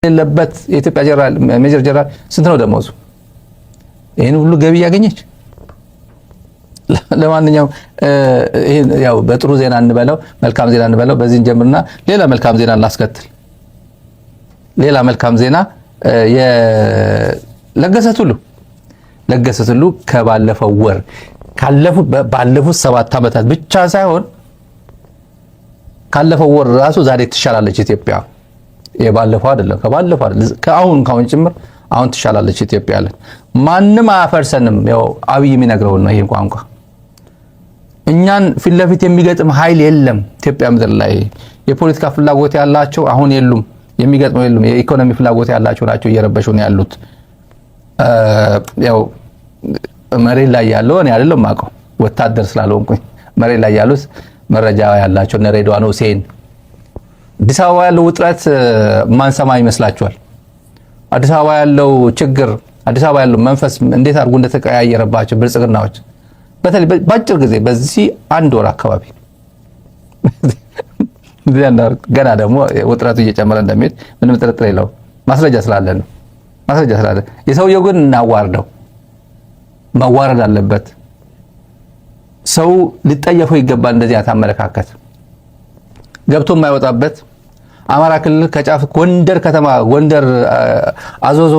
ለበት የኢትዮጵያ ጀነራል ሜጀር ጀነራል ስንት ነው ደሞዙ? ይሄን ሁሉ ገቢ ያገኘች። ለማንኛውም ይሄን ያው በጥሩ ዜና እንበለው መልካም ዜና እንበለው። በዚህ እንጀምርና ሌላ መልካም ዜና እናስከትል። ሌላ መልካም ዜና ለገሰ ቱሉ ከባለፈው ወር ባለፉት 7 ዓመታት ብቻ ሳይሆን ካለፈው ወር ራሱ ዛሬ ትሻላለች ኢትዮጵያ። የባለፈው አይደለም ከባለፈው አይደለም ከአሁን ጭምር አሁን ትሻላለች ኢትዮጵያ አለ። ማንም አያፈርሰንም። ያው አብይ የሚነግረው ነው ይሄን ቋንቋ። እኛን ፊት ለፊት የሚገጥም ኃይል የለም ኢትዮጵያ ምድር ላይ። የፖለቲካ ፍላጎት ያላቸው አሁን የሉም፣ የሚገጥመው የሉም። የኢኮኖሚ ፍላጎት ያላቸው ናቸው እየረበሹ ነው ያሉት። ያው መሬት ላይ ያለው እኔ አይደለም ማቀው ወታደር ስላልሆንኩኝ መሬት ላይ ያሉት መረጃ ያላቸው እነ ሬድዋን ሁሴን። አዲስ አበባ ያለው ውጥረት ማንሰማ ይመስላችኋል? አዲስ አበባ ያለው ችግር፣ አዲስ አበባ ያለው መንፈስ እንዴት አድርጎ እንደተቀያየረባቸው ብልጽግናዎች በተለይ ባጭር ጊዜ በዚህ አንድ ወር አካባቢ ገና ደግሞ ውጥረቱ እየጨመረ እንደሚሄድ ምንም ጥርጥር የለውም። ማስረጃ ስላለ ነው። የሰውየው ግን እናዋርደው፣ መዋረድ አለበት። ሰው ሊጠየፈው ይገባል። እንደዚህ አመለካከት ገብቶ የማይወጣበት አማራ ክልል ከጫፍ ጎንደር ከተማ ጎንደር አዞዞ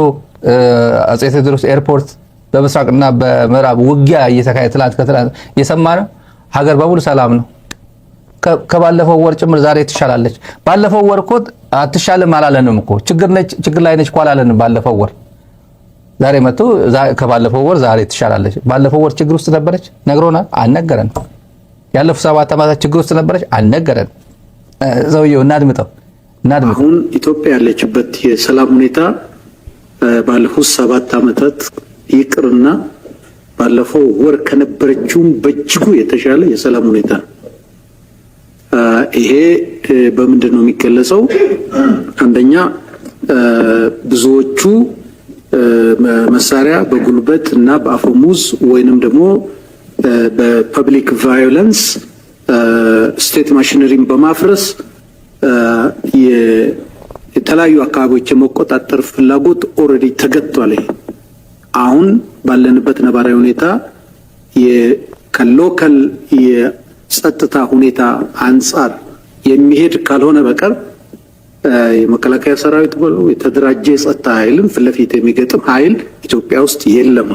አጼ ቴዎድሮስ ኤርፖርት በምስራቅና በምዕራብ ውጊያ እየተካሄደ ትላንት የሰማነው ሀገር በሙሉ ሰላም ነው። ከባለፈው ወር ጭምር ዛሬ ትሻላለች። ባለፈው ወር እኮ አትሻልም አላለንም እኮ ችግር ላይ ነች እኮ አላለንም። ባለፈው ወር ዛሬ መጥቶ ከባለፈው ወር ዛሬ ትሻላለች። ባለፈው ወር ችግር ውስጥ ነበረች ነግሮናል፣ አልነገረንም። ያለፉት 7 ዓመታት ችግር ውስጥ ነበረች፣ አልነገረንም። ሰውየው እናድምጠው። አሁን ኢትዮጵያ ያለችበት የሰላም ሁኔታ ባለፉት 7 ዓመታት ይቅርና ባለፈው ወር ከነበረችው በእጅጉ የተሻለ የሰላም ሁኔታ ነው። ይሄ በምንድን ነው የሚገለጸው? አንደኛ ብዙዎቹ መሳሪያ በጉልበት እና በአፈሙዝ ወይንም ደግሞ በፐብሊክ ቫዮለንስ ስቴት ማሽነሪን በማፍረስ የተለያዩ አካባቢዎች የመቆጣጠር ፍላጎት ኦልሬዲ ተገጥቷል። አሁን ባለንበት ነባራዊ ሁኔታ ከሎካል የጸጥታ ሁኔታ አንጻር የሚሄድ ካልሆነ በቀር የመከላከያ ሰራዊት ብሎ የተደራጀ የጸጥታ ኃይልን ፊት ለፊት የሚገጥም ኃይል ኢትዮጵያ ውስጥ የለም።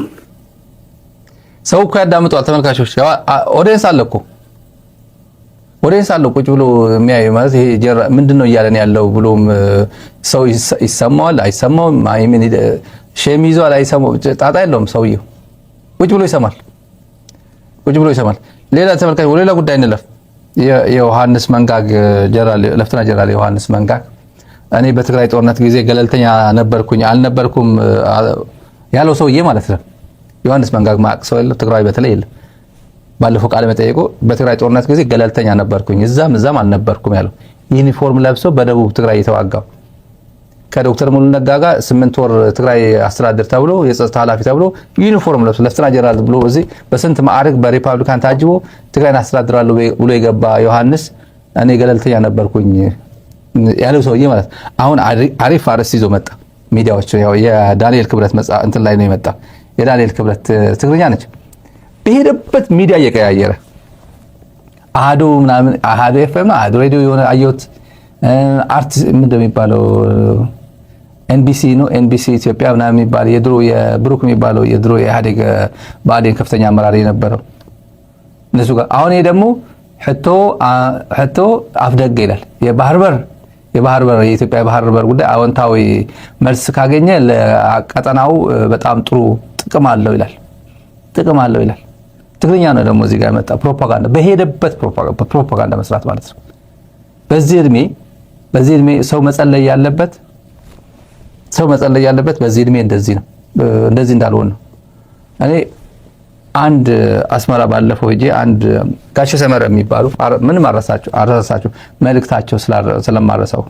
ሰው እኮ ያዳምጧል። ተመልካቾች ኦዲየንስ አለ ቁጭ ብሎ የሚያይ ማለት ይሄ ምንድነው እያለን ያለው ብሎም ሰው ይሰማዋል አይሰማውም? አይምን ሼም ይዟል አይሰማው ጣጣ የለውም። ሰውየው ቁጭ ብሎ ይሰማል። ሌላ ተመልካች ወደ ሌላ ጉዳይ እንለፍ። የዮሐንስ መንጋግ ለፍተና ጀነራል ዮሐንስ መንጋግ እኔ በትግራይ ጦርነት ጊዜ ገለልተኛ ነበርኩኝ አልነበርኩም ያለው ሰውዬ ማለት ነው። ዮሐንስ መንጋግ ማቅሰው የለ ትግራይ በተለይ የለ ባለፈው ቃል መጠየቁ በትግራይ ጦርነት ጊዜ ገለልተኛ ነበርኩኝ እዛም አልነበርኩም ያለው ዩኒፎርም ለብሶ በደቡብ ትግራይ የተዋጋው ከዶክተር ሙሉ ነጋ ጋር 8 ወር ትግራይ አስተዳደር ተብሎ የጸጥታ ኃላፊ ተብሎ ዩኒፎርም ለብሶ ለፍተና ጀነራል ብሎ እዚህ በስንት ማዕረግ በሪፐብሊካን ታጅቦ ትግራይን አስተዳድራለሁ ብሎ የገባ ዮሐንስ እኔ ገለልተኛ ነበርኩኝ ያለው ሰውዬ ማለት አሁን አሪፍ አርዕስት ይዞ መጣ። ሚዲያዎች ያው የዳንኤል ክብረት እንትን ላይ ነው የመጣ። የዳንኤል ክብረት ትግርኛ ነች። በሄደበት ሚዲያ እየቀያየረ አሃዱ ምናምን አሃዱ ኤፍኤም አሃዱ ሬዲዮ የሆነ አየሁት። አርት ምንድነው የሚባለው ኤንቢሲ ነው ኤንቢሲ ኢትዮጵያ ምናምን የሚባል የድሮ የብሩክ የሚባለው የድሮ የኢህአዴግ ብአዴን ከፍተኛ አመራር የነበረው እነሱ ጋር አሁን ይሄ ደግሞ ህቶ አፍደግ ይላል። የባህር በር የኢትዮጵያ ባህር በር ጉዳይ አዎንታዊ መልስ ካገኘ ለቀጠናው በጣም ጥሩ ጥቅም አለው ይላል። ትግርኛ ነው ደግሞ እዚህ ጋር መጣ። ፕሮፓጋንዳ በሄደበት ፕሮፓጋንዳ መስራት ማለት ነው። በዚህ እድሜ ሰው መጸለይ ያለበት በዚህ እድሜ እንደዚህ ነው። እንደዚህ እንዳልሆነ ነው። እኔ አንድ አስመራ ባለፈው ሄጄ አንድ ጋሽ ሰመረ የሚባሉ ምንም አረሳቸው መልእክታቸው ስለማረሰው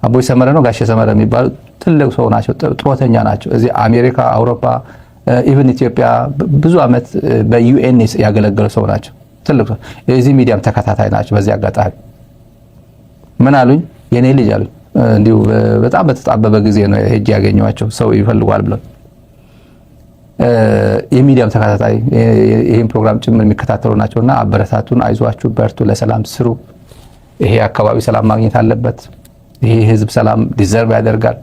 አቦይ ሰመረ ነው ጋሽ ሰመረ የሚባሉ ትልቅ ሰው ናቸው። ጥሮተኛ ናቸው። እዚህ አሜሪካ፣ አውሮፓ ኢቭን ኢትዮጵያ ብዙ አመት በዩኤን ያገለገሉ ሰው ናቸው። ትልቅ ሰው የዚህ ሚዲያም ተከታታይ ናቸው። በዚህ አጋጣሚ ምን አሉኝ? የኔ ልጅ አሉኝ እንዲሁ በጣም በተጣበበ ጊዜ ነው ሄጄ ያገኘኋቸው ሰው ይፈልጓል ብለው የሚዲያም ተከታታይ ይሄን ፕሮግራም ጭምር የሚከታተሉ ናቸውና አበረታቱን፣ አይዟችሁ፣ በርቱ፣ ለሰላም ስሩ። ይሄ አካባቢ ሰላም ማግኘት አለበት። ይሄ ህዝብ ሰላም ዲዘርቭ ያደርጋል።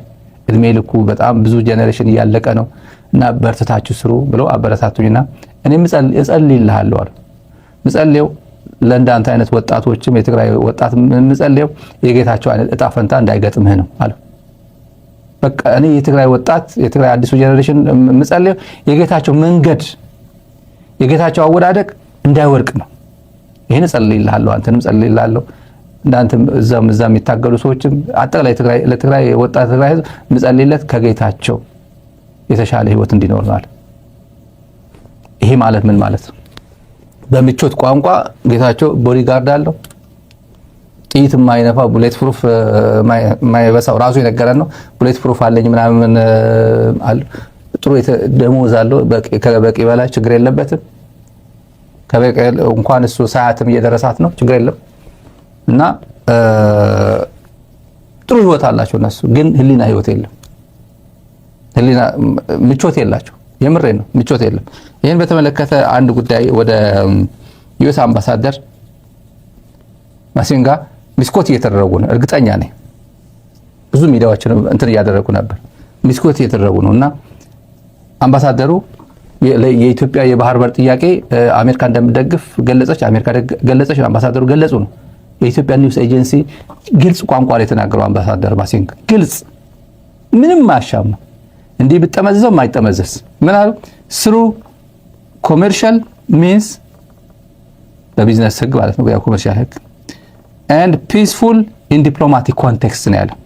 እድሜ ልኩ በጣም ብዙ ጄኔሬሽን እያለቀ ነው እና በርትታችሁ ስሩ ብለው አበረታቱኝና እኔም እጸልይልሃለሁ አሉ። ምጸልየው ለእንዳንተ አይነት ወጣቶችም የትግራይ ወጣት ምጸልየው የጌታቸው አይነት እጣ ፈንታ እንዳይገጥምህ ነው አሉ። በቃ እኔ የትግራይ ወጣት የትግራይ አዲሱ ጄኔሬሽን ምጸልየው የጌታቸው መንገድ የጌታቸው አወዳደቅ እንዳይወርቅ ነው። ይሄን እጸልይልሃለሁ፣ አንተንም እጸልይልሃለሁ። እንዳንተም እዛም የሚታገሉ ሰዎችም አጠቃላይ ለትግራይ ወጣት ትግራይ ህዝብ ምጸልይለት ከጌታቸው የተሻለ ህይወት እንዲኖር ነው። ይሄ ማለት ምን ማለት ነው? በምቾት ቋንቋ ጌታቸው ቦዲጋርድ አለው፣ ጥይት የማይነፋ ቡሌት ፕሩፍ የማይበሳው ራሱ የነገረን ነው። ቡሌት ፕሩፍ አለኝ ምናምን አለ። ጥሩ ደሞዝ አለው፣ ከበቂ በላይ ችግር የለበትም። ከበቂ እንኳን እሱ ሰዓትም እየደረሳት ነው፣ ችግር የለም። እና ጥሩ ህይወት አላቸው እነሱ። ግን ህሊና ህይወት የለም፣ ህሊና ምቾት የላቸው። የምሬ ነው፣ ምቾት የለም። ይሄን በተመለከተ አንድ ጉዳይ ወደ ዩኤስ አምባሳደር ማሲንጋ ሚስኮት እየተደረጉ ነው። እርግጠኛ ነኝ ብዙ ሚዲያዎችን እንትን እያደረጉ ነበር። ሚስኮት እየተደረጉ ነውና አምባሳደሩ የኢትዮጵያ የባህር በር ጥያቄ አሜሪካ እንደምትደግፍ ገለጸች። አሜሪካ ገለጸች፣ አምባሳደሩ ገለጹ ነው። የኢትዮጵያ ኒውስ ኤጀንሲ ግልጽ ቋንቋ ላይ የተናገረው አምባሳደር ማሲንጋ ግልጽ፣ ምንም ማያሻማ እንዲህ ብጠመዘዘው ማይጠመዘዝ ምን አሉ? ስሩ ኮመርሻል ሚንስ በቢዝነስ ህግ ማለት ነው፣ ያው ኮመርሻል ህግ and peaceful in diplomatic context ነው ያለው።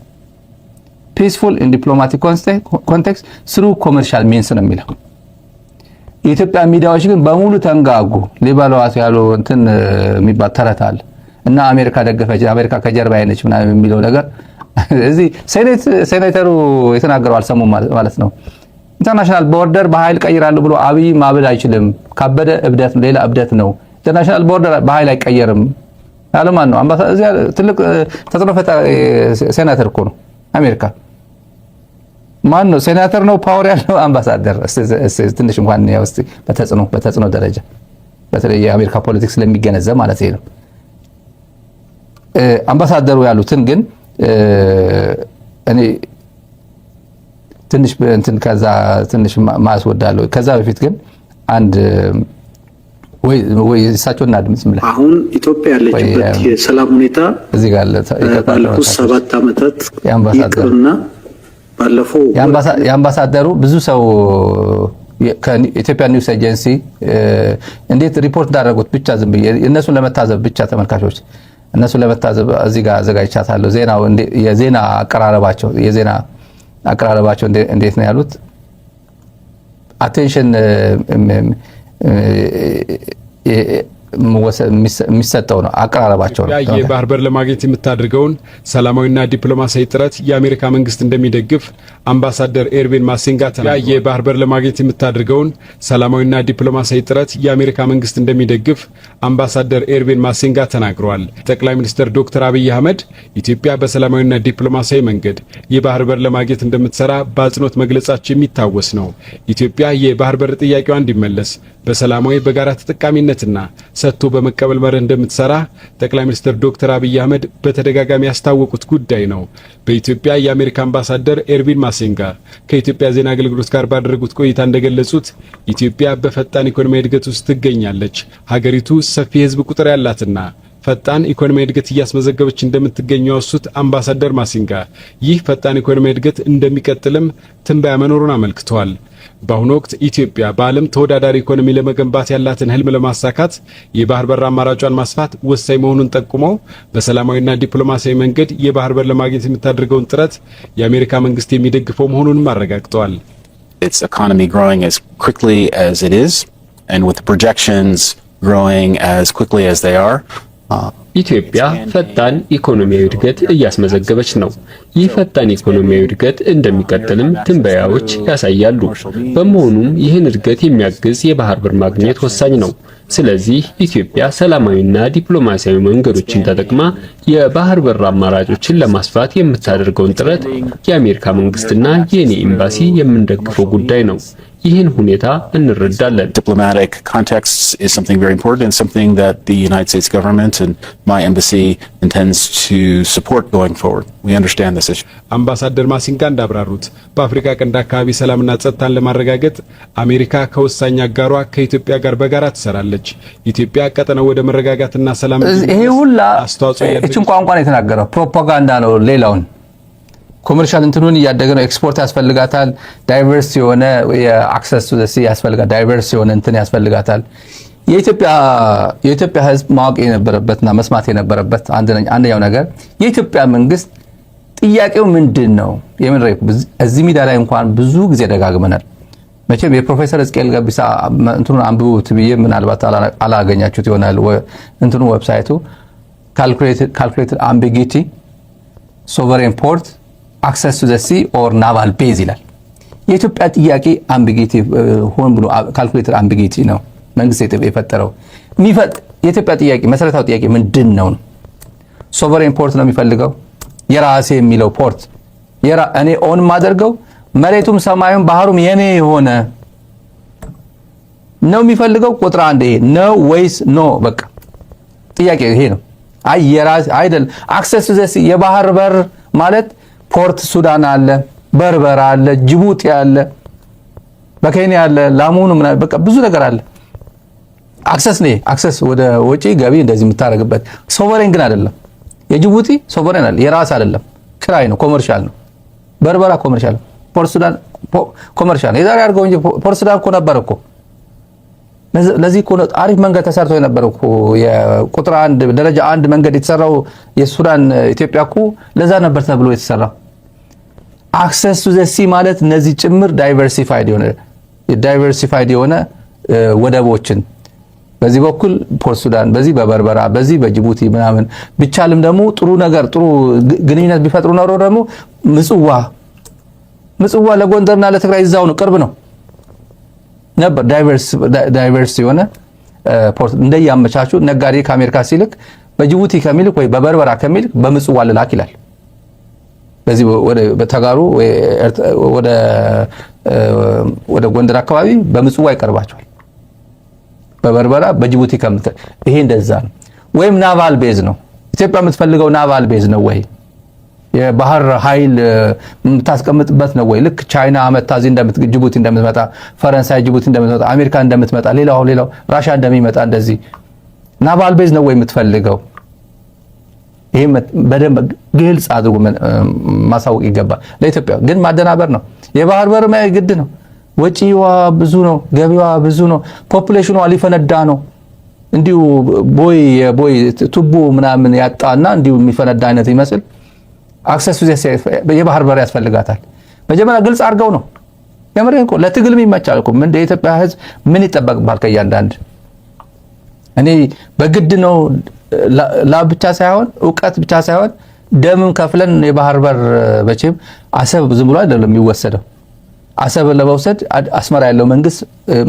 peaceful in diplomatic context through commercial means ነው የሚለው። የኢትዮጵያ ሚዲያዎች ግን በሙሉ ተንጋጉ። ሊበላዋት ያለው እንትን የሚባል ተረት አለ እና አሜሪካ ደገፈች፣ አሜሪካ ከጀርባ አይነች ምናምን የሚለው ነገር እዚህ ሴኔተሩ የተናገረው አልሰሙም ማለት ነው። ኢንተርናሽናል ቦርደር በኃይል ቀይራሉ ብሎ አብይ ማበድ አይችልም። ካበደ እብደት ነው፣ ሌላ እብደት ነው። ኢንተርናሽናል ቦርደር በኃይል አይቀየርም ያለው ማን ነው? አምባሳደር እዚያ ትልቅ ተጽዕኖ ፈጣሪ ሴናተር እኮ ነው አሜሪካ። ማን ነው ሴናተር ነው ፓወር ያለው አምባሳደር? ትንሽ እንኳን ያው እስቲ በተጽዕኖ ደረጃ በተለይ የአሜሪካ ፖለቲክስ ስለሚገነዘብ ማለት ነው። አምባሳደሩ ያሉትን ግን እኔ ትንሽ እንትን ከዛ ትንሽ ማስወዳለሁ። ከዛ በፊት ግን አንድ ወይ እሳቸው እናድምጽ ማለት አሁን ኢትዮጵያ ያለችበት የሰላም ሁኔታ እዚህ ጋር ባለፉት 7 ዓመታት ይቅርና ባለፈው የአምባሳደሩ ብዙ ሰው ከኢትዮጵያ ኒውስ ኤጀንሲ እንዴት ሪፖርት እንዳደረጉት ብቻ ዝም ብዬ እነሱን ለመታዘብ ብቻ ተመልካቾች እነሱን ለመታዘብ እዚህ ጋር አዘጋጅቻታለሁ። ዜናው የዜና አቀራረባቸው እንዴት ነው ያሉት? አቴንሽን የሚሰጠው ነው አቀራረባቸው ነው። የባህር በር ለማግኘት የምታደርገውን ሰላማዊና ዲፕሎማሲያዊ ጥረት የአሜሪካ መንግስት እንደሚደግፍ አምባሳደር ኤርቪን ማሲንጋ ተናግረዋል። የባህር በር ለማግኘት የምታደርገውን ሰላማዊና ዲፕሎማሲያዊ ጥረት የአሜሪካ መንግስት እንደሚደግፍ አምባሳደር ኤርቪን ማሲንጋ ተናግረዋል። ጠቅላይ ሚኒስትር ዶክተር አብይ አህመድ ኢትዮጵያ በሰላማዊና ዲፕሎማሲያዊ መንገድ የባህር በር ለማግኘት እንደምትሰራ በአጽንኦት መግለጻቸው የሚታወስ ነው። ኢትዮጵያ የባህር በር ጥያቄዋ እንዲመለስ በሰላማዊ በጋራ ተጠቃሚነትና ሰጥቶ በመቀበል መርህ እንደምትሰራ ጠቅላይ ሚኒስትር ዶክተር አብይ አህመድ በተደጋጋሚ ያስታወቁት ጉዳይ ነው። በኢትዮጵያ የአሜሪካ አምባሳደር ኤርቪን ማሲንጋ ከኢትዮጵያ ዜና አገልግሎት ጋር ባደረጉት ቆይታ እንደገለጹት ኢትዮጵያ በፈጣን ኢኮኖሚያዊ እድገት ውስጥ ትገኛለች። ሀገሪቱ ሰፊ የህዝብ ቁጥር ያላትና ፈጣን ኢኮኖሚያዊ እድገት እያስመዘገበች እንደምትገኝ ያወሱት አምባሳደር ማሲንጋ ይህ ፈጣን ኢኮኖሚያዊ እድገት እንደሚቀጥልም ትንበያ መኖሩን አመልክተዋል። በአሁኑ ወቅት ኢትዮጵያ በዓለም ተወዳዳሪ ኢኮኖሚ ለመገንባት ያላትን ህልም ለማሳካት የባህር በር አማራጯን ማስፋት ወሳኝ መሆኑን ጠቁመው በሰላማዊና ዲፕሎማሲያዊ መንገድ የባህር በር ለማግኘት የምታደርገውን ጥረት የአሜሪካ መንግስት የሚደግፈው መሆኑንም አረጋግጠዋል። Its economy growing as quickly as it is and with the projections growing as quickly as they are. ኢትዮጵያ ፈጣን ኢኮኖሚያዊ እድገት እያስመዘገበች ነው። ይህ ፈጣን ኢኮኖሚያዊ እድገት እንደሚቀጥልም ትንበያዎች ያሳያሉ። በመሆኑም ይህን እድገት የሚያግዝ የባህር በር ማግኘት ወሳኝ ነው። ስለዚህ ኢትዮጵያ ሰላማዊና ዲፕሎማሲያዊ መንገዶችን ተጠቅማ የባህር በር አማራጮችን ለማስፋት የምታደርገውን ጥረት የአሜሪካ መንግስትና የኔ ኤምባሲ የምንደግፈው ጉዳይ ነው። ይህን ሁኔታ እንረዳለን። Diplomatic context is something very important and something that the United States government and my embassy intends to support going forward. We understand this issue. አምባሳደር ማሲንጋ እንዳብራሩት በአፍሪካ ቀንድ አካባቢ ሰላምና ጸጥታን ለማረጋገጥ አሜሪካ ከወሳኝ አጋሯ ከኢትዮጵያ ጋር በጋራ ትሰራለች። ኢትዮጵያ ቀጠናው ወደ መረጋጋትና ሰላም ይሄ ሁላ እቺን ቋንቋ ነው የተናገረው። ፕሮፓጋንዳ ነው። ሌላውን ኮመርሻል እንትኑን እያደገ ነው። ኤክስፖርት ያስፈልጋታል። ዳይቨርስ የሆነ የአክሰስ ቱ ዘ ሲ ያስፈልጋታል። ዳይቨርስ የሆነ እንትን ያስፈልጋታል። የኢትዮጵያ ሕዝብ ማወቅ የነበረበትና መስማት የነበረበት አንደኛው ነገር የኢትዮጵያ መንግስት ጥያቄው ምንድን ነው? እዚህ ሚዲያ ላይ እንኳን ብዙ ጊዜ ደጋግመናል። መቼም የፕሮፌሰር ሕዝቅኤል ገቢሳ እንትኑን አንብቡት ብዬ ምናልባት አላገኛችሁት ይሆናል። እንትኑ ዌብሳይቱ ካልኩሌትድ አምቢጊቲ ሶቨሬን ፖርት አክሰስ ቱ ዘ ሲ ኦር ናቫል ቤዝ ይላል። የኢትዮጵያ ጥያቄ አምቢጊቲ ሆን ብሎ ካልኩሌትድ አምቢጊቲ ነው መንግስት የፈጠረው። የኢትዮጵያ ጥያቄ መሰረታዊ ጥያቄ ምንድን ነው? ሶቨሬን ፖርት ነው የሚፈልገው። የራሴ የሚለው ፖርት እኔ ኦን ማደርገው መሬቱም ሰማዩም ባህሩም የኔ የሆነ ነው የሚፈልገው። ቁጥር አንድ ይሄ ነው ወይስ ኖ? በቃ ጥያቄ ይሄ ነው። አይ የራሴ አይደል። አክሰስ ቱ ዘ ሲ የባህር በር ማለት ፖርት ሱዳን አለ፣ በርበራ አለ፣ ጅቡቲ አለ፣ በኬንያ አለ፣ ላሙኑ ምናምን በቃ ብዙ ነገር አለ። አክሰስ ነው። አክሰስ ወደ ወጪ ገቢ እንደዚህ የምታረግበት። ሶቨሬን ግን አይደለም። የጅቡቲ ሶቨሬን አለ፣ የራስ አይደለም፣ ክራይ ነው፣ ኮመርሻል ነው። በርበራ ኮመርሻል፣ ፖርት ሱዳን ኮመርሻል ነው። የዛሬ አድርገው እንጂ ፖርት ሱዳን እኮ ነበር እኮ። ለዚህ እኮ አሪፍ መንገድ ተሰርቶ የነበረ እኮ የቁጥር 1 ደረጃ 1 መንገድ የተሰራው የሱዳን ኢትዮጵያ እኮ ለዛ ነበር ተብሎ የተሰራው። አክሰስ ቱ ዘ ሲ ማለት እነዚህ ጭምር ዳይቨርሲፋይድ የሆነ ወደቦችን በዚህ በኩል ፖርት ሱዳን፣ በዚህ በበርበራ፣ በዚህ በጅቡቲ ምናምን ቢቻልም ደግሞ ጥሩ ግንኙነት ቢፈጥሩ ኖሮ ደግሞ ምጽዋ ለጎንደርና ለትግራይ እዛው ነው፣ ቅርብ ነው ነበር። ዳይቨርስ የሆነ ፖርት እንደያመቻቹ ነጋዴ ከአሜሪካ ሲልክ በጅቡቲ ከሚልክ ወይ በበርበራ ከሚልክ በምጽዋ ልላክ ይላል። በዚህ በተጋሩ ወደ ጎንደር አካባቢ በምጽዋ ይቀርባቸዋል። በበርበራ በጅቡቲ ይሄ እንደዛ ነው። ወይም ናቫል ቤዝ ነው። ኢትዮጵያ የምትፈልገው ናቫል ቤዝ ነው ወይ የባህር ኃይል የምታስቀምጥበት ነው ወይ? ልክ ቻይና አመታዚ ጅቡቲ እንደምትመጣ፣ ፈረንሳይ ጅቡቲ እንደምትመጣ፣ አሜሪካ እንደምትመጣ፣ ሌላው ራሻ እንደሚመጣ እንደዚህ ናቫል ቤዝ ነው ወይ የምትፈልገው? ይሄ በደንብ ግልጽ አድርጎ ማሳወቅ ይገባል። ለኢትዮጵያ ግን ማደናበር ነው። የባህር በር ግድ ነው። ወጪዋ ብዙ ነው፣ ገቢዋ ብዙ ነው፣ ፖፑሌሽኗ ሊፈነዳ ነው። እንዲሁ ቦይ ቱቦ ምናምን ያጣና እንዲሁ የሚፈነዳ አይነት ይመስል አክሰስ የባህር በር ያስፈልጋታል። መጀመሪያ ግልጽ አድርገው ነው የምሬን እኮ። ለትግልም ይመቻል እኮ። ምን የኢትዮጵያ ሕዝብ ምን ይጠበቅባል ከእያንዳንድ? እኔ በግድ ነው ላብ ብቻ ሳይሆን እውቀት ብቻ ሳይሆን ደምም ከፍለን የባህር በር በቼም አሰብ ዝም ብሎ አይደለም የሚወሰደው። አሰብ ለመውሰድ አስመራ ያለው መንግስት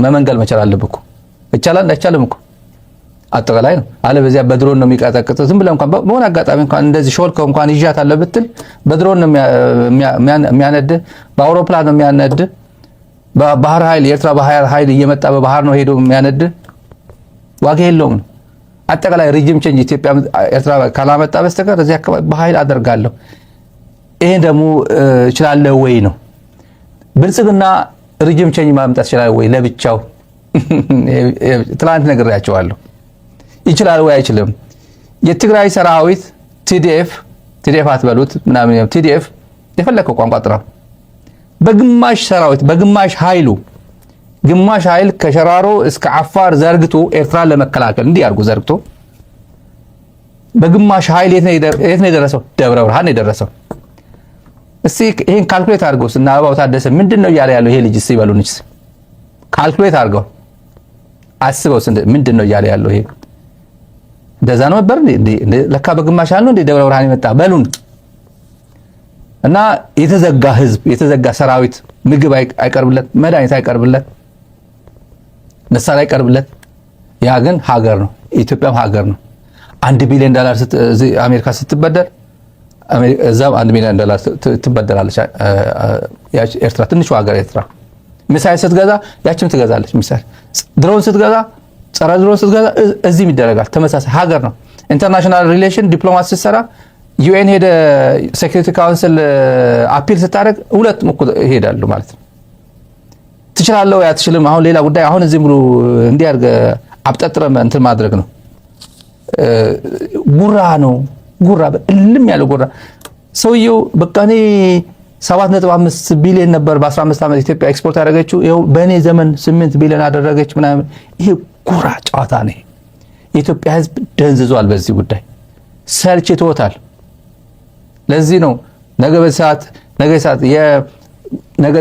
መመንገል መቻል አለበት እኮ። ይቻላል አይቻልም እኮ አጠቃላይ ነው። አለበዚያ በድሮን ነው የሚቀጠቅጠው። ዝም ብለ እንኳን በሆነ አጋጣሚ እንኳን እንደዚህ ሾልከው እንኳን ይዣት አለ ብትል በድሮን ነው የሚያነድ፣ በአውሮፕላን ነው የሚያነድ፣ በባህር ኃይል የኤርትራ ባህር ኃይል እየመጣ በባህር ነው ሄዶ የሚያነድ። ዋጋ የለውም። አጠቃላይ ሪጅም ቼንጅ ኢትዮጵያ ኤርትራ ካላመጣ በስተቀር እዚህ አካባቢ በኃይል አደርጋለሁ። ይሄን ደግሞ እችላለሁ ወይ ነው። ብልጽግና ሪጅም ቼንጅ ማምጣት ይችላል ወይ ለብቻው? ትላንት ነግሬያቸዋለሁ። ይችላል ወይ አይችልም? የትግራይ ሰራዊት ቲዲኤፍ አትበሉት ምናምን፣ ቲዲኤፍ የፈለከው ቋንቋ ጥራው። በግማሽ ሰራዊት በግማሽ ኃይል ከሸራሮ እስከ አፋር ዘርግቶ ኤርትራን ለመከላከል እንዲህ አድርጎ ዘርግቶ በግማሽ ኃይል የት ነው የደረሰው? ደብረ ብርሃን ነው የደረሰው። እስቲ ይሄን ካልኩሌት አድርገው እና አበባው ታደሰ ምንድነው እያለ ያለው ይሄ ልጅ? እስቲ ይበሉንስ ካልኩሌት አድርገው አስበው ምንድነው እያለ ያለው ይሄ? እንደዛ ነው ነበር እንዴ? ለካ በግማሽ ኃይል ነው እንዴ ደብረ ብርሃን የመጣ በሉን። እና የተዘጋ ህዝብ፣ የተዘጋ ሰራዊት፣ ምግብ አይቀርብለት፣ መድኃኒት አይቀርብለት፣ መሳሪያ አይቀርብለት፣ ያ ግን ሀገር ነው፣ ኢትዮጵያም ሀገር ነው። $1 ቢሊዮን አሜሪካ ስትበደር እዛም $1 ቢሊዮን ትበደራለች ኤርትራ፣ ትንሹ ሀገር ኤርትራ። ሚሳይል ስትገዛ ያችም ትገዛለች ሚሳይል። ድሮን ስትገዛ፣ ጸረ ድሮን ስትገዛ እዚህም ይደረጋል። ተመሳሳይ ሀገር ነው። ኢንተርናሽናል ሪሌሽን ዲፕሎማሲ ስትሰራ ዩኤን ሄደ ሴኩሪቲ ካውንስል አፒል ስታደርግ ሁለቱም እኮ ይሄዳሉ ማለት ነው። ትችላለህ ወይ አትችልም? አሁን ሌላ ጉዳይ። አሁን እዚህ ሙሉ እንዲያርገ አብጠጥረ እንትን ማድረግ ነው። ጉራ ነው ጉራ፣ እልም ያለ ጉራ። ሰውየው በቃ እኔ 7.5 ቢሊዮን ነበር በ15 ዓመት ኢትዮጵያ ኤክስፖርት ያደረገችው፣ ይኸው በእኔ ዘመን 8 ቢሊዮን አደረገች ምናምን። ይሄ ጉራ ጨዋታ ነው። የኢትዮጵያ ሕዝብ ደንዝዟል በዚህ ጉዳይ፣ ሰልችቶታል። ለዚህ ነው ነገ በሰዓት ነገ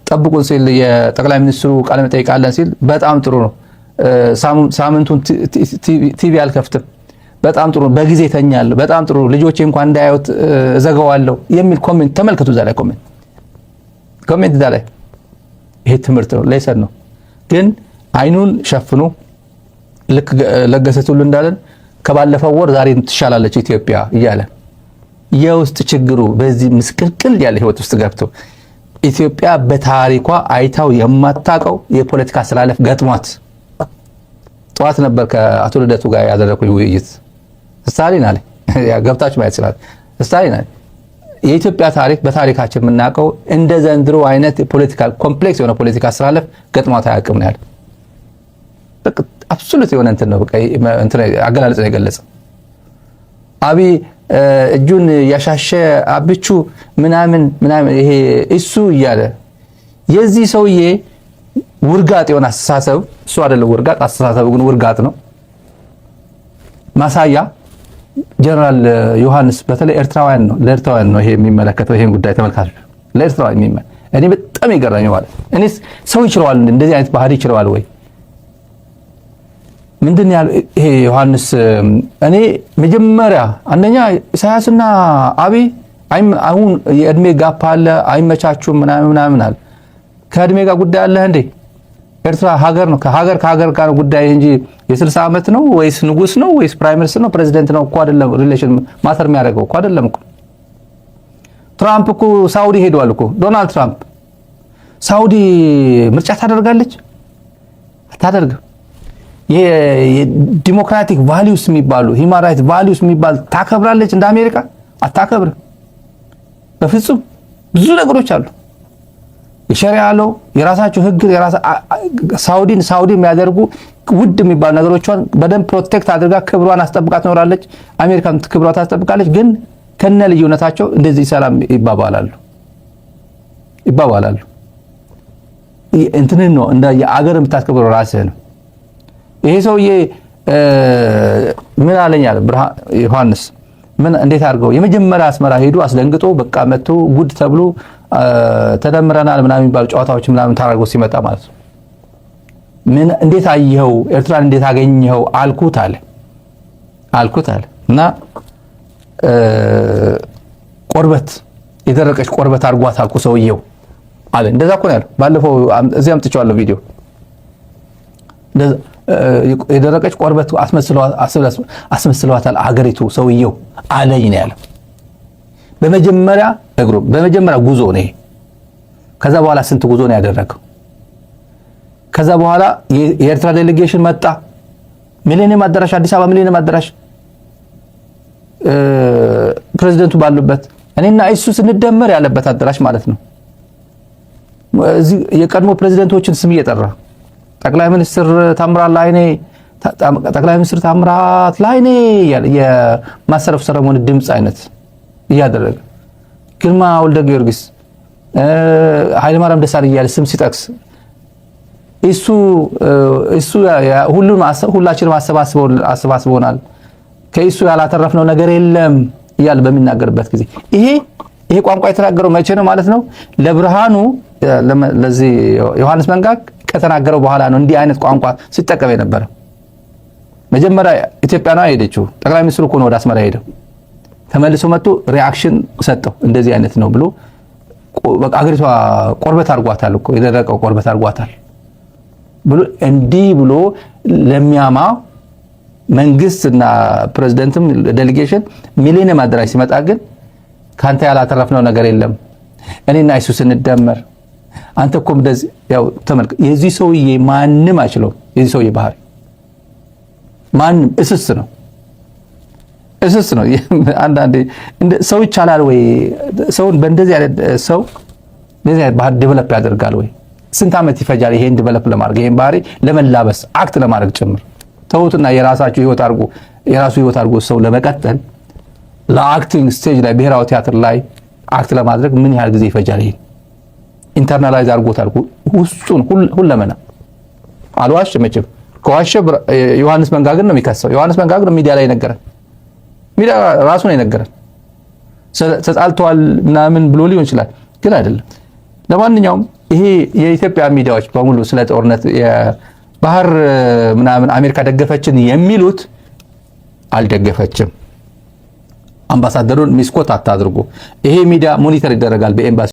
ጠብቁን ሲል የጠቅላይ ሚኒስትሩ ቃለ መጠይቅ አለን ሲል በጣም ጥሩ ነው። ሳምንቱን ቲቪ አልከፍትም፣ በጣም ጥሩ ነው። በጊዜ ተኛለሁ፣ በጣም ጥሩ ልጆቼ እንኳን እንዳያዩት እዘጋዋለሁ የሚል ኮሜንት ተመልከቱ። እዛ ላይ ኮሜንት እዛ ላይ ይሄ ትምህርት ነው፣ ሌሰን ነው። ግን አይኑን ሸፍኑ። ልክ ለገሰ ሁሉ እንዳለን ከባለፈው ወር ዛሬ ትሻላለች ኢትዮጵያ እያለ የውስጥ ችግሩ በዚህ ምስቅልቅል ያለ ህይወት ውስጥ ገብቶ ኢትዮጵያ በታሪኳ አይታው የማታውቀው የፖለቲካ አስተላለፍ ገጥሟት። ጠዋት ነበር ከአቶ ልደቱ ጋር ያደረኩኝ ውይይት። ስታሊን አለ ገብታችሁ ማየት ይችላል። ስታሊን አለ የኢትዮጵያ ታሪክ በታሪካችን የምናውቀው እንደ ዘንድሮ አይነት ፖለቲካል ኮምፕሌክስ የሆነ ፖለቲካ አስተላለፍ ገጥሟት አያውቅም ነው ያለ። በቃ አብሶሉት የሆነ እንትን ነው፣ በቃ እንትን አገላለጽ ነው የገለጸ። አብይ እጁን ያሻሸ አብቹ ምናምን ይሄ እሱ እያለ የዚህ ሰውዬ ውርጋጥ የሆነ አስተሳሰብ እሱ አይደለም ውርጋጥ፣ አስተሳሰቡ ግን ውርጋጥ ነው። ማሳያ ጀነራል ዮሐንስ በተለይ ኤርትራውያን ነው፣ ለኤርትራውያን ነው ይሄ የሚመለከተው። ይሄን ጉዳይ ተመልካቾች ለኤርትራውያን የሚመለከት እኔ በጣም ይገርመኛል ማለት እኔ ሰው ይችላል እንደዚህ አይነት ባህሪ ይችላል ወይ ምንድን ያለው ይሄ ዮሐንስ? እኔ መጀመሪያ አንደኛ ኢሳያስና አብይ አሁን የእድሜ ጋፕ አለ፣ አይመቻቹም ምናምን አለ። ከእድሜ ጋር ጉዳይ አለ እንዴ? ኤርትራ ሀገር ነው፣ ከሀገር ጋር ጉዳይ እንጂ የ60 ዓመት ነው ወይስ ንጉስ ነው ወይስ ፕራይም ሚኒስትር ነው ፕሬዚደንት ነው እኮ አይደለም። ሪሌሽን ማተር የሚያደርገው እኮ አይደለም እኮ። ትራምፕ እኮ ሳውዲ ሄደዋል እኮ። ዶናልድ ትራምፕ ሳውዲ ምርጫ ታደርጋለች አታደርግም? የዲሞክራቲክ ቫልዩስ የሚባሉ ሂውማን ራይት ቫልዩስ የሚባል ታከብራለች እንደ አሜሪካ? አታከብርም በፍጹም። ብዙ ነገሮች አሉ የሸሪዓ ያለው የራሳቸው ህግ ሳውዲ የሚያደርጉ ውድ የሚባሉ ነገሮቿን በደንብ ፕሮቴክት አድርጋ ክብሯን አስጠብቃ ትኖራለች። አሜሪካን ክብሯ ታስጠብቃለች። ግን ከነ ልዩነታቸው እንደዚህ ሰላም ይባባላሉ። እንትንን ነው እንደ የአገር የምታስከብረው ራስህ ነው። ይሄ ሰውዬ ምን አለኛል ዮሐንስ ምን እንዴት አድርገው የመጀመሪያ አስመራ ሄዱ አስደንግጦ በቃ መጥቶ ጉድ ተብሎ ተደምረናል ምናምን የሚባሉ ጨዋታዎች ምናምን ታርጎ ሲመጣ ማለት ነው። ምን እንዴት አየኸው ኤርትራን እንዴት አገኘኸው አልኩት አለ እና ቆርበት የደረቀች ቆርበት አርጓት አልኩ ሰውየው አለ። እንደዛ እኮ ነው ያለው። ባለፈው እዚህ አምጥቼዋለሁ ቪዲዮ። የደረቀች ቆርበት አስመስለዋታል አገሪቱ ሰውየው አለኝ ነው ያለው። በመጀመሪያ ጉዞ ነው። ከዛ በኋላ ስንት ጉዞ ነው ያደረገው? ከዛ በኋላ የኤርትራ ዴሌጌሽን መጣ። ሚሊኒየም አዳራሽ፣ አዲስ አበባ ሚሊኒየም አዳራሽ ፕሬዝዳንቱ ባሉበት እኔና እሱ ስንደመር ያለበት አዳራሽ ማለት ነው። እዚህ የቀድሞ ፕሬዝዳንቶችን ስም እየጠራ ጠቅላይ ሚኒስትር ታምራት ላይኔ የማሰረፍ ሰረሞን ድምጽ አይነት እያደረገ ግርማ ወልደ ጊዮርጊስ ኃይለማርያም ደሳለኝ እያለ ስም ሲጠቅስ እሱ ሁላችንም አሰባስቦናል፣ ከእሱ ያላተረፍነው ነገር የለም እያለ በሚናገርበት ጊዜ ይሄ ቋንቋ የተናገረው መቼ ነው ማለት ነው? ለብርሃኑ ለዚህ ዮሐንስ መንጋግ ከተናገረው በኋላ ነው እንዲህ አይነት ቋንቋ ሲጠቀም የነበረው። መጀመሪያ ኢትዮጵያ ነው ሄደችው። ጠቅላይ ሚኒስትሩ እኮ ነው ወደ አስመራ ሄደው ተመልሶ መጥቶ ሪአክሽን ሰጠው። እንደዚህ አይነት ነው ብሎ በቃ አገሪቷ ቆርበት አርጓታል እኮ የደረቀው ቆርበት አርጓታል። ብሎ እንዲህ ብሎ ለሚያማ መንግስትና ፕሬዝዳንትም ዴሌጌሽን ሚሊኒየም አዳራሽ ሲመጣ ግን ካንተ ያላተረፍነው ነገር የለም እኔና እሱ ስንደመር አንተ እኮ እንደዚህ ያው ተመልክ። የዚህ ሰውዬ ማንም አይችለው። የዚህ ሰውዬ ባህሪ ማንም እስስ ነው። አንዳንዴ ሰው ይቻላል ወይ ሰውን በእንደዚህ አይነት ሰው እንደዚህ አይነት ባህሪ ዴቨሎፕ ያደርጋል ወይ? ስንት ዓመት ይፈጃል ይሄን ዴቨሎፕ ለማድረግ ይሄን ባህሪ ለመላበስ አክት ለማድረግ ጭምር ተውትና የራሳችሁ ህይወት አድርጎ የራሱ ህይወት አድርጎ ሰው ለመቀጠል ለአክቲንግ ስቴጅ ላይ ብሔራዊ ቲያትር ላይ አክት ለማድረግ ምን ያህል ጊዜ ይፈጃል? ይሄ ኢንተርናላይዝ አድርጎ ውስጡን ሁለመና አልዋሽም። መቼም ከዋሸ ዮሐንስ መንጋግን ነው የሚከሰው። ዮሐንስ መንጋግን ሚዲያ ላይ ነገረን። ሚዲያ ራሱ ነው የነገረን። ተጣልተዋል ምናምን ብሎ ሊሆን ይችላል፣ ግን አይደለም። ለማንኛውም ይሄ የኢትዮጵያ ሚዲያዎች በሙሉ ስለ ጦርነት የባህር ምናምን አሜሪካ ደገፈችን የሚሉት አልደገፈችም። አምባሳደሩን ሚስኮት አታድርጉ። ይሄ ሚዲያ ሞኒተር ይደረጋል በኤምባሲ